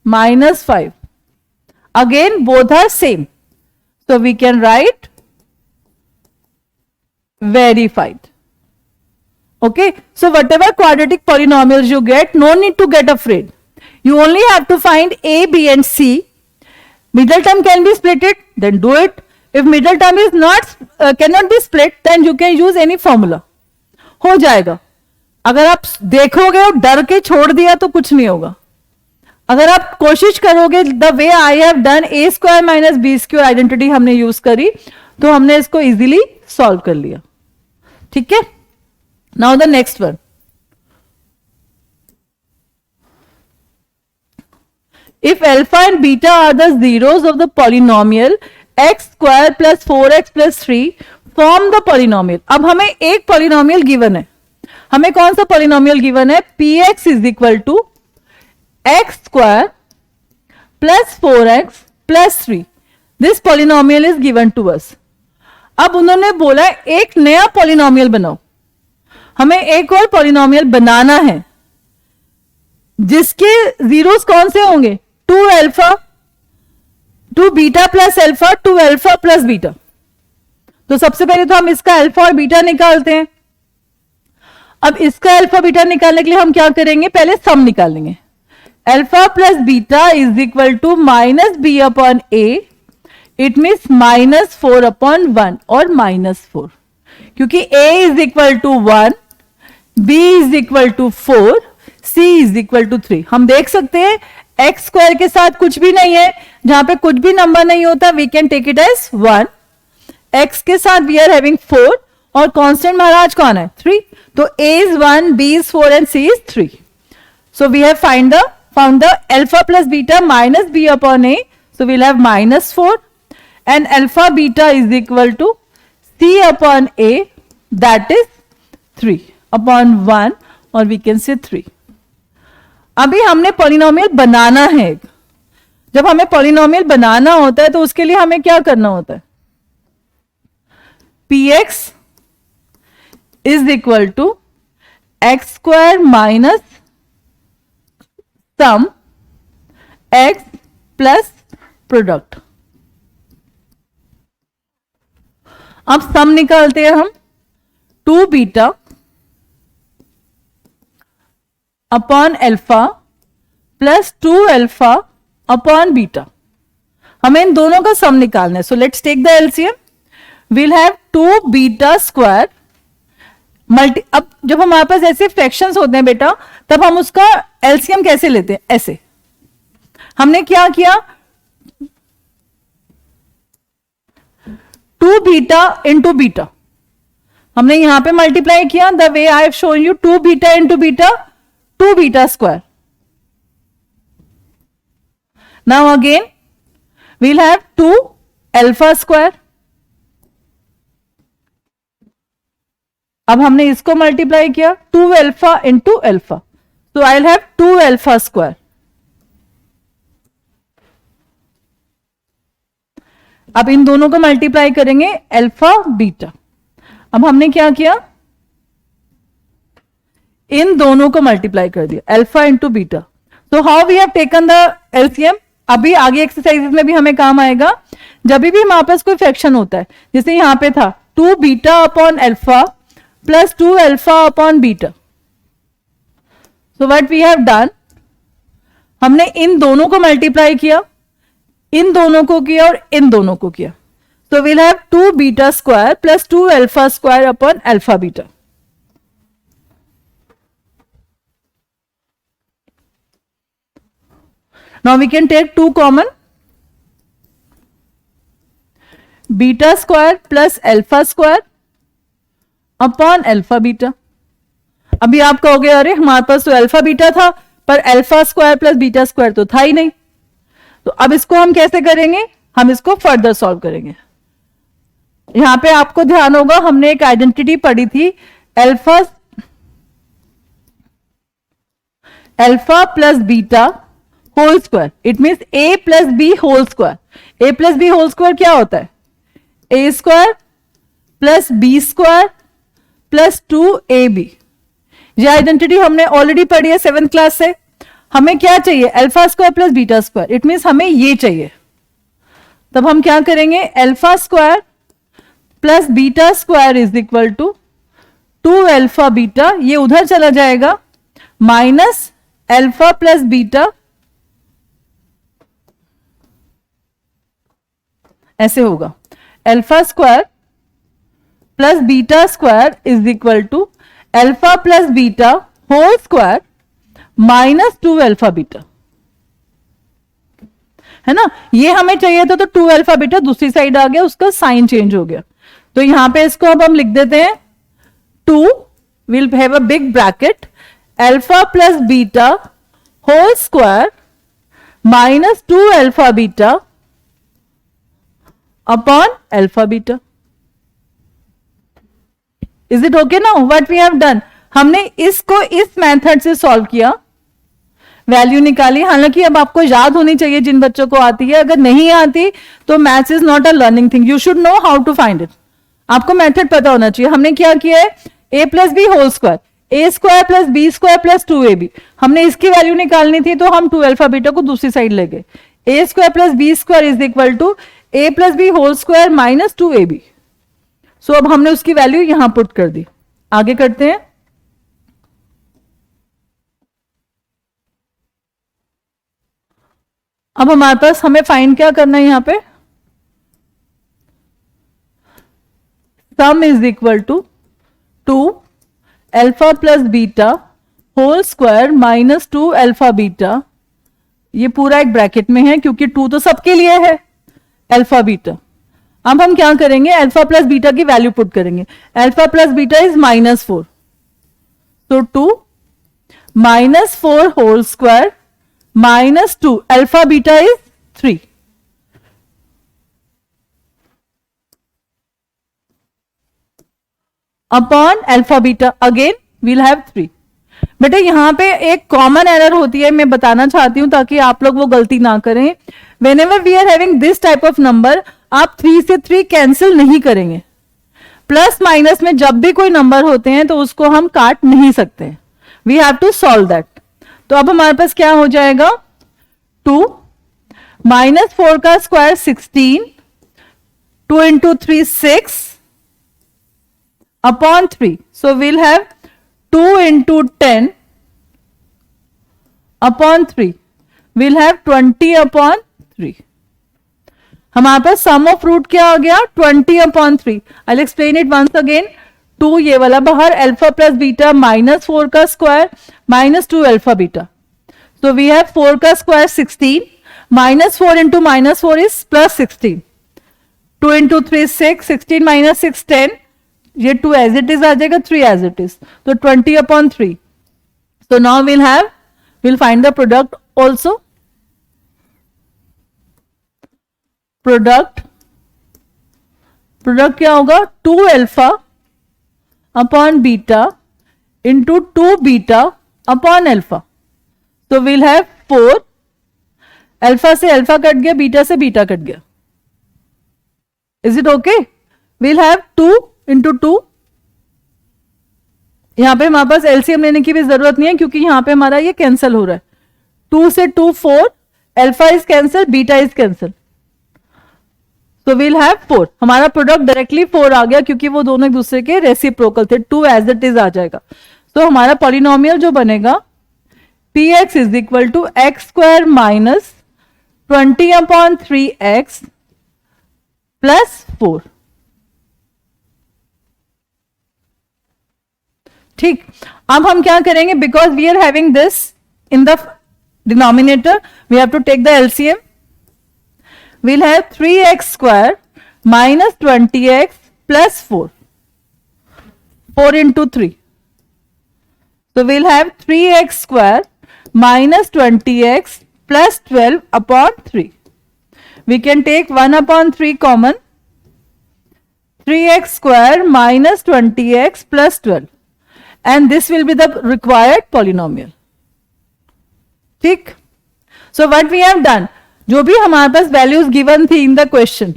Speaker 1: Minus 5. Again, both are same. So we can write verified. Okay, so whatever quadratic polynomials you get, no need to get afraid. You only have to find a, b and c. Middle term can be splitted, then do it. If middle term is not cannot be split, then you can use any formula. हो जाएगा. अगर आप देखोगे और डर के छोड़ दिया तो कुछ नहीं होगा. अगर आप कोशिश करोगे the way I have done, a square minus b square identity हमने यूज करी, तो हमने इसको इजीली सॉल्व कर लिया. ठीक है. Now the next one. If alpha and beta are the zeros of the polynomial x square plus 4x plus 3 form the polynomial. अब हमें एक polynomial given है. हमें कौन सा polynomial given है? px is equal to x square plus 4x plus 3. This polynomial is given to us. अब उन्होंने बोला एक नया polynomial बनाओ. हमें एक और पॉलिनोमियल बनाना है जिसके जीरोस कौन से होंगे? 2 alpha, 2 beta plus alpha, 2 alpha plus beta. तो सबसे पहले तो हम इसका अल्फा और बीटा निकालते हैं. अब इसका अल्फा बीटा निकालने के लिए हम क्या करेंगे? पहले सम निकालेंगे. Alpha plus beta is equal to minus b upon a. It means minus 4 upon 1 और माइनस 4, क्योंकि a is equal to 1, b is equal to 4, c is equal to 3. हम देख सकते हैं x स्क्वायर के साथ कुछ भी नहीं है. जहां पे कुछ भी नंबर नहीं होता we can take it as 1. x के साथ वी आर हैविंग 4 और कांस्टेंट महाराज कौन है? 3. तो a is 1, b is 4 and c is 3. So we have found the alpha plus beta minus b upon a. So we'll have minus 4 and alpha beta is equal to c upon a, that is 3 upon 1 or we can say 3. अभी हमने polynomial बनाना है. जब हमें polynomial बनाना होता है तो उसके लिए हमें क्या करना होता है? px is equal to x square minus sum x plus product. अब सम निकालते हैं हम. 2 beta upon alpha plus 2 alpha upon beta. हमें इन दोनों का सम निकालना है. So let's take the LCM. We'll have 2 beta square multi. अब जब हमारे पास ऐसे फ्रैक्शंस होते हैं बेटा, तब हम उसका एलसीएम कैसे लेते हैं? ऐसे. हमने क्या किया? 2 बीटा इंटू बीटा हमने यहां पे मल्टीप्लाई किया. The way I have shown you. 2 beta into beta, 2 beta square. Now again we'll have 2 alpha square. अब हमने इसको मल्टीप्लाई किया 2 अल्फा इंटू अल्फा. तो I will have 2 alpha square. अब इन दोनों को मल्टीप्लाई करेंगे अल्फा बीटा. अब हमने क्या किया, इन दोनों को मल्टीप्लाई कर दिया, अल्फा इंटू बीटा। तो how we have taken the LCM, अभी आगे एक्सरसाइजेस में भी हमें काम आएगा। जब भी हमारे पास कोई फ्रैक्शन होता है, जैसे यहां पे था 2 beta upon alpha plus 2 alpha upon beta, so what we have done, हमने इन दोनों को मल्टीप्लाई किया, इन दोनों को किया और इन दोनों को किया। So we'll have 2 beta square plus 2 alpha square upon alpha beta. Now we can take 2 common. Beta square plus alpha square upon alpha beta. अभी आप कहोगे अरे हमारे पास तो अल्फा बीटा था पर alpha square plus beta square तो था ही नहीं। तो अब इसको हम कैसे करेंगे, हम इसको फर्दर सॉल्व करेंगे। यहां पे आपको ध्यान होगा हमने एक आइडेंटिटी पढ़ी थी, alpha plus beta whole square, it means a plus b whole square. A plus b whole square क्या होता है, a square plus b square plus 2ab। ये आइडेंटिटी हमने ऑलरेडी पढ़ी है 7th क्लास से। हमें क्या चाहिए, alpha square plus beta square, it means हमें ये चाहिए। तब हम क्या करेंगे, alpha square plus beta square is equal to 2 alpha beta, ये उधर चला जाएगा, माइनस अल्फा प्लस बीटा, ऐसे होगा। Alpha square plus beta square is equal to alpha plus beta whole square minus 2 alpha beta, है ना। ये हमें चाहिए था, तो 2 अल्फा बीटा दूसरी साइड आ गया, उसका साइन चेंज हो गया। तो यहां पे इसको अब हम लिख देते हैं 2 will have a big bracket alpha plus beta whole square minus 2 alpha beta upon alpha beta. Is it okay now what we have done, हमने इसको इस मेथड से सॉल्व किया, वैल्यू निकाली। हालांकि अब आपको याद होनी चाहिए जिन बच्चों को आती है, अगर नहीं आती तो maths is not a learning thing, you should know how to find it. आपको मेथड पता होना चाहिए। हमने क्या किया है, a plus b whole square, a square plus b square plus 2ab, हमने इसकी वैल्यू निकालनी थी तो हम 2 अल्फा बीटा को दूसरी साइड ले गए। A square plus b square is equal to a plus b whole square minus 2ab। So अब हमने उसकी वैल्यू यहां पुट कर दी। आगे करते हैं, अब हमारे पास हमें फाइंड क्या करना है, यहां पे sum is equal to 2 alpha plus beta whole square minus 2 alpha beta, ये पूरा एक ब्रैकेट में है क्योंकि 2 तो सबके लिए है, अल्फा बीटा। अब हम क्या करेंगे, अल्फा प्लस बीटा की वैल्यू पुट करेंगे। अल्फा प्लस बीटा इज -4, तो 2 -4 whole square minus 2 alpha beta is 3। Upon alpha beta again we'll have 3। बेटा यहां पे एक कॉमन एरर होती है, मैं बताना चाहती हूं ताकि आप लोग वो गलती ना करें। Whenever we are having this type of number, आप 3 से 3 कैंसिल नहीं करेंगे। प्लस माइनस में जब भी कोई नंबर होते हैं तो उसको हम काट नहीं सकते, we have to solve that. तो अब हमारे पास क्या हो जाएगा, 2 -4 का square 16, 2 into 3 6 upon 3, so we'll have 2 into 10 upon 3, we'll have 20 upon 3। हमारे पास सम ऑफ रूट क्या आ गया, 20 upon 3। I'll explain it once again। 2 ये वाला बाहर, अल्फा प्लस बीटा -4 का square minus 2 alpha beta, so we have 4 का square 16, -4 into -4 is +16, 2 into 3 6, 16 minus 6 10, ये 2 as it is आ जाएगा, 3 एज इट इज, तो 20 upon 3। So now we'll find the product also। Product क्या होगा, 2 alpha upon beta into 2 beta upon alpha, तो we'll have 4, alpha से alpha cut गया, beta से beta cut गया। Is it okay, we'll have 2 into 2 यहाँ पे हमारे पास एलसीएम लेने की भी जरूरत नहीं है क्योंकि यहाँ पे हमारा ये कैंसिल हो रहा है, 2 से 2 4, alpha is cancel, beta is cancel, so we'll have 4। हमारा प्रोडक्ट डायरेक्टली 4 आ गया क्योंकि वो दोनों एक दूसरे के रेसिप्रोकल थे, 2 एज इट इज आ जाएगा। तो हमारा पॉलिनोमियल जो बनेगा px is equal to x square minus 20/3x plus 4। ठीक, अब हम क्या करेंगे, because we are having this in the denominator, we have to take the LCM. We'll have 3x square minus 20x plus 4, 4 into 3, so we'll have 3x square minus 20x plus 12 upon 3. We can take 1/3 common, 3x square minus 20x plus 12, and this will be the required polynomial. ठीक, so what we have done, जो भी हमारे पास values given थी in the question,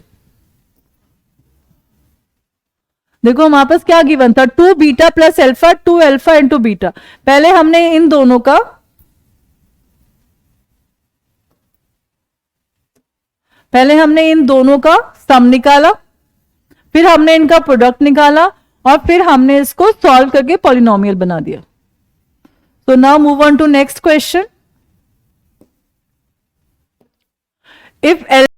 Speaker 1: देखो हमारे पास क्या given था, 2 beta plus alpha, 2 alpha into beta. पहले हमने इन दोनों का सम निकाला, फिर हमने इनका प्रोडक्ट निकाला और फिर हमने इसको सॉल्व करके पॉलिनोमियल बना दिया। So now move on to next question. If